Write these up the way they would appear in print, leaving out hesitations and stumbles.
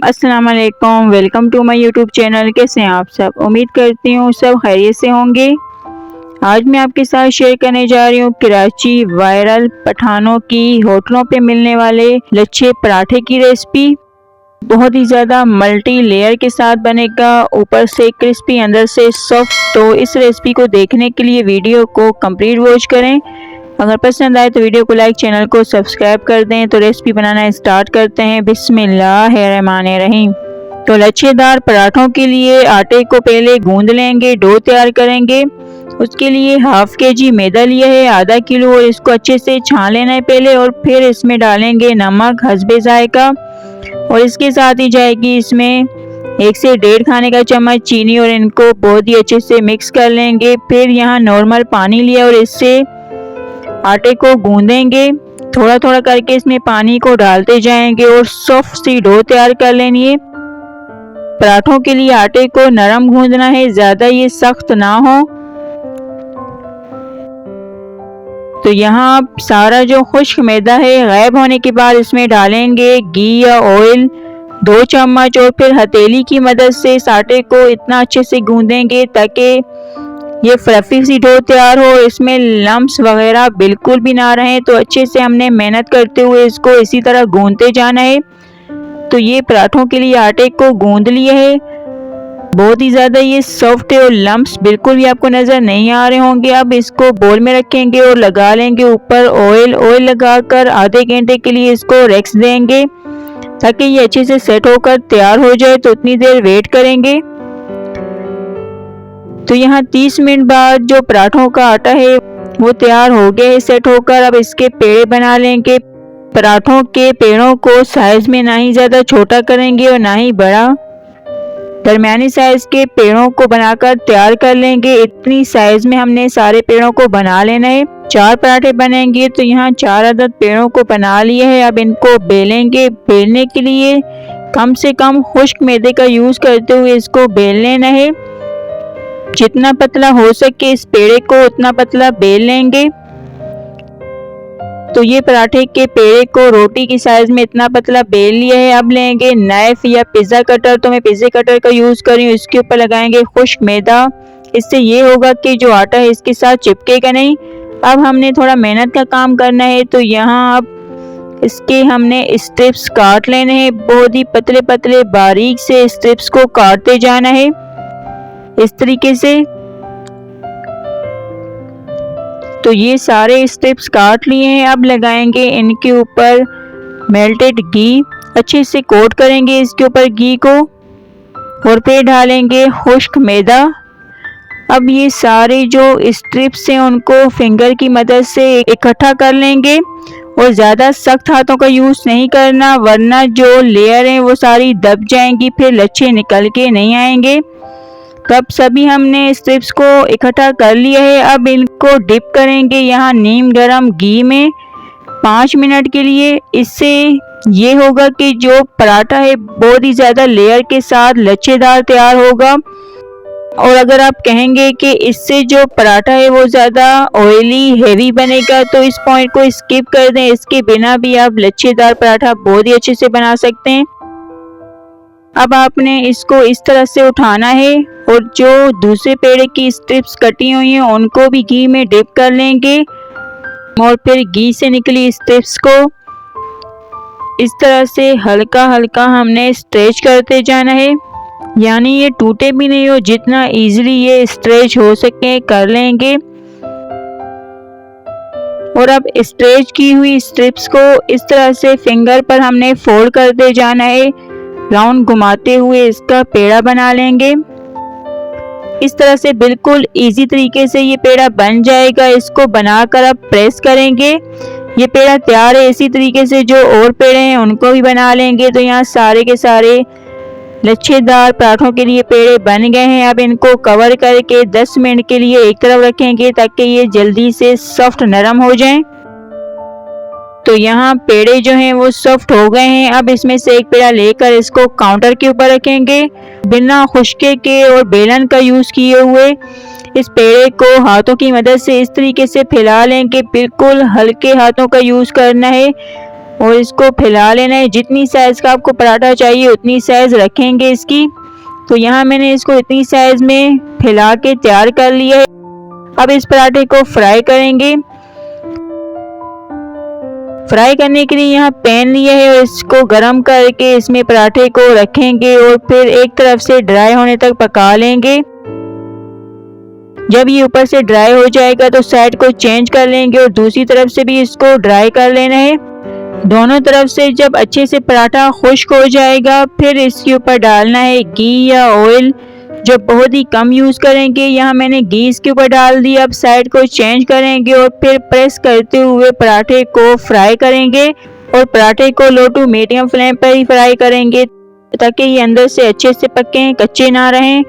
अस्सलाम वालेकुम, welcome to my YouTube channel. कैसे हैं आप सब? उम्मीद करती हूँ सब खैरियत से होंगे। आज मैं आपके साथ शेयर करने जा रही हूँ कराची वायरल पठानों की होटलों पे मिलने वाले लच्छे पराठे की रेसिपी। बहुत ही ज़्यादा मल्टी लेयर के साथ बनेगा, ऊपर से क्रिस्पी अंदर से सॉफ्ट। तो इस रेसिपी को देखने के लिए वीडियो को कंप्लीट वॉच करें। अगर पसंद आए तो वीडियो को लाइक, चैनल को सब्सक्राइब कर दें। तो रेसिपी बनाना स्टार्ट करते हैं। बिस्मिल्लाहिर्रहमानिर्रहीम। तो लच्छेदार पराठों के लिए आटे को पहले गूंद लेंगे, डो तैयार करेंगे। उसके लिए हाफ केजी मैदा लिया है, आधा किलो, और इसको अच्छे से छान लेना है पहले। और फिर इसमें डालेंगे नमक हस्बे जायका, और इसके साथ ही जाएगी इसमें 1 से 1.5 खाने का चम्मच चीनी, और इनको बहुत ही अच्छे से मिक्स कर लेंगे। फिर यहाँ नॉर्मल पानी लिया और इससे आटे को गूंदेंगे। थोड़ा थोड़ा करके इसमें पानी को डालते जाएंगे और सॉफ्ट सी डो तैयार कर लेनी है। पराठों के लिए आटे को नरम गूंदना है, ज्यादा ये सख्त ना हो। तो यहाँ आप सारा जो खुश्क मैदा है गायब होने के बाद इसमें डालेंगे घी या ऑयल 2 चम्मच, और फिर हथेली की मदद से इस आटे को इतना अच्छे से गूंदेंगे ताकि ये फ्लफी सी डो तैयार हो, इसमें लम्स वगैरह बिल्कुल भी ना रहे। तो अच्छे से हमने मेहनत करते हुए इसको इसी तरह गूंदते जाना है। तो ये पराठों के लिए आटे को गूंद लिए है। बहुत ही ज़्यादा ये सॉफ्ट है और लम्स बिल्कुल भी आपको नज़र नहीं आ रहे होंगे। अब इसको बोल में रखेंगे और लगा लेंगे ऊपर ऑयल लगाकर आधे घंटे के लिए इसको रेक्स देंगे ताकि ये अच्छे से सेट होकर तैयार हो जाए। तो उतनी देर वेट करेंगे। तो यहाँ 30 मिनट बाद जो पराठों का आटा है वो तैयार हो गया है सेट होकर। अब इसके पेड़े बना लेंगे। पराठों के पेड़ों को साइज में ना ही ज़्यादा छोटा करेंगे और ना ही बड़ा, दरमियानी साइज के पेड़ों को बनाकर तैयार कर लेंगे। इतनी साइज में हमने सारे पेड़ों को बना लेना है। 4 पराठे बनेंगे। तो यहाँ 4 अदद पेड़ों को बना लिए है। अब इनको बेलेंगे। बेलने के लिए कम से कम खुश्क मैदे का यूज़ करते हुए इसको बेल लेना है। जितना पतला हो सके इस पेड़े को उतना पतला बेल लेंगे। तो ये पराठे के पेड़े को रोटी की साइज में इतना पतला बेल लिया है। अब लेंगे नाइफ या पिज़्ज़ा कटर। तो मैं पिज़्ज़ा कटर का यूज़ कर रही हूँ। इसके ऊपर लगाएंगे खुश्क मैदा। इससे ये होगा कि जो आटा है इसके साथ चिपकेगा नहीं। अब हमने थोड़ा मेहनत का काम करना है। तो यहाँ अब इसके हमने स्ट्रिप्स काट लेने हैं। बहुत ही पतले पतले बारीक से स्ट्रिप्स को काटते जाना है इस तरीके से। तो ये सारे स्ट्रिप्स काट लिए हैं। अब लगाएंगे इनके ऊपर मेल्टेड घी। अच्छे से कोट करेंगे इसके ऊपर घी को, और फिर डालेंगे खुश्क मैदा। अब ये सारे जो स्ट्रिप्स हैं उनको फिंगर की मदद से इकट्ठा कर लेंगे, और ज़्यादा सख्त हाथों का यूज़ नहीं करना वरना जो लेयर हैं वो सारी दब जाएंगी, फिर लच्छे निकल के नहीं आएंगे। तब सभी हमने स्ट्रिप्स को इकट्ठा कर लिया है। अब इनको डिप करेंगे यहाँ नीम गरम घी में 5 मिनट के लिए। इससे ये होगा कि जो पराठा है बहुत ही ज़्यादा लेयर के साथ लच्छेदार तैयार होगा। और अगर आप कहेंगे कि इससे जो पराठा है वो ज़्यादा ऑयली हेवी बनेगा तो इस पॉइंट को स्किप कर दें। इसके बिना भी आप लच्छेदार पराठा बहुत ही अच्छे से बना सकते हैं। अब आपने इसको इस तरह से उठाना है और जो दूसरे पेड़े की स्ट्रिप्स कटी हुई हैं उनको भी घी में डिप कर लेंगे, और फिर घी से निकली स्ट्रिप्स को इस तरह से हल्का हल्का हमने स्ट्रेच करते जाना है, यानी ये टूटे भी नहीं हो, जितना इजीली ये स्ट्रेच हो सके कर लेंगे। और अब स्ट्रेच की हुई स्ट्रिप्स को इस तरह से फिंगर पर हमने फोल्ड करते जाना है। राउंड घुमाते हुए इसका पेड़ा बना लेंगे। इस तरह से बिल्कुल इजी तरीके से ये पेड़ा बन जाएगा। इसको बनाकर अब प्रेस करेंगे। ये पेड़ा तैयार है। इसी तरीके से जो और पेड़े हैं उनको भी बना लेंगे। तो यहाँ सारे के सारे लच्छेदार पराठों के लिए पेड़े बन गए हैं। अब इनको कवर करके 10 मिनट के लिए एक तरफ रखेंगे ताकि ये जल्दी से सॉफ्ट नरम हो जाएं। तो यहाँ पेड़े जो हैं वो सॉफ्ट हो गए हैं। अब इसमें से एक पेड़ा लेकर इसको काउंटर के ऊपर रखेंगे। बिना खुश्के के और बेलन का यूज़ किए हुए इस पेड़े को हाथों की मदद से इस तरीके से फैला लेंगे। बिल्कुल हल्के हाथों का यूज़ करना है और इसको फैला लेना है। जितनी साइज़ का आपको पराठा चाहिए उतनी साइज़ रखेंगे इसकी। तो यहाँ मैंने इसको इतनी साइज़ में फैला के तैयार कर लिया है। अब इस पराठे को फ्राई करेंगे। फ्राई करने के लिए यहाँ पैन लिया है और इसको गरम करके इसमें पराठे को रखेंगे और फिर एक तरफ से ड्राई होने तक पका लेंगे। जब ये ऊपर से ड्राई हो जाएगा तो साइड को चेंज कर लेंगे और दूसरी तरफ से भी इसको ड्राई कर लेना है। दोनों तरफ से जब अच्छे से पराठा खुश्क हो जाएगा फिर इसके ऊपर डालना है घी या ऑयल, जो बहुत ही कम यूज़ करेंगे। यहाँ मैंने घी इसके ऊपर डाल दिया। अब साइड को चेंज करेंगे और फिर प्रेस करते हुए पराठे को फ्राई करेंगे और पराठे को लो टू मीडियम फ्लेम पर ही फ्राई करेंगे ताकि ये अंदर से अच्छे से पकें, कच्चे ना रहें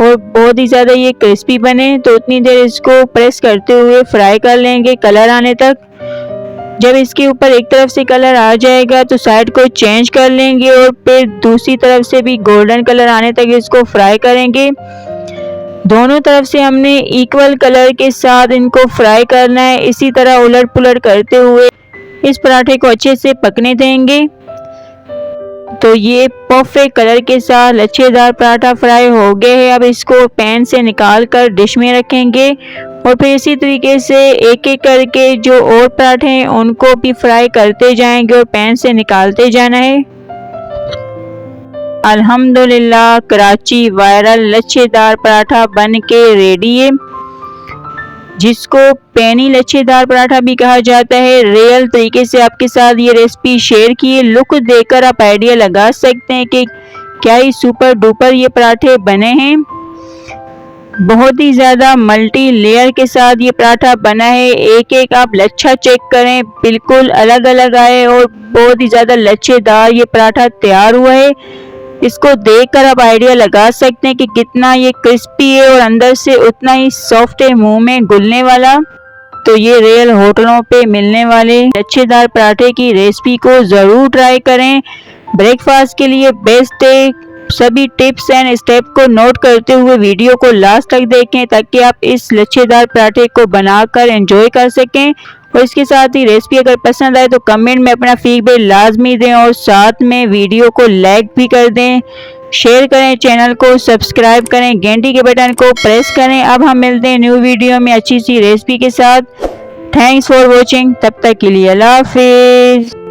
और बहुत ही ज़्यादा ये क्रिस्पी बने। तो उतनी देर इसको प्रेस करते हुए फ्राई कर लेंगे कलर आने तक। जब इसके ऊपर एक तरफ से कलर आ जाएगा तो साइड को चेंज कर लेंगे और फिर दूसरी तरफ से भी गोल्डन कलर आने तक इसको फ्राई करेंगे। दोनों तरफ से हमने इक्वल कलर के साथ इनको फ्राई करना है। इसी तरह उलट पुलट करते हुए इस पराठे को अच्छे से पकने देंगे। तो ये परफेक्ट कलर के साथ लच्छेदार पराठा फ्राई हो गए हैं। अब इसको पैन से निकाल कर डिश में रखेंगे और फिर इसी तरीके से एक एक करके जो और पराठे हैं उनको भी फ्राई करते जाएंगे और पैन से निकालते जाना है। अल्हम्दुलिल्लाह कराची वायरल लच्छेदार पराठा बन के रेडी है, जिसको पैनी लच्छेदार पराठा भी कहा जाता है। रियल तरीके से आपके साथ ये रेसिपी शेयर की है। लुक देखकर आप आइडिया लगा सकते हैं कि क्या ही सुपर डुपर ये पराठे बने हैं। बहुत ही ज़्यादा मल्टी लेयर के साथ ये पराठा बना है। एक एक आप लच्छा चेक करें, बिल्कुल अलग अलग आए और बहुत ही ज़्यादा लच्छेदार ये पराठा तैयार हुआ है। इसको देखकर आप आइडिया लगा सकते हैं कि कितना ये क्रिस्पी है और अंदर से उतना ही सॉफ्ट है, मुंह में घुलने वाला। तो ये रियल होटलों पे मिलने वाले लच्छेदार पराठे की रेसिपी को ज़रूर ट्राई करें। ब्रेकफास्ट के लिए बेस्ट है। सभी टिप्स एंड स्टेप को नोट करते हुए वीडियो को लास्ट तक देखें ताकि आप इस लच्छेदार पराठे को बनाकर एंजॉय कर सकें। और इसके साथ ही रेसिपी अगर पसंद आए तो कमेंट में अपना फीडबैक लाजमी दें और साथ में वीडियो को लाइक भी कर दें, शेयर करें, चैनल को सब्सक्राइब करें, घंटी के बटन को प्रेस करें। अब हम मिलते हैं न्यू वीडियो में अच्छी सी रेसिपी के साथ। Thanks for watching. तब तक के लिए अल्लाह हाफिज़।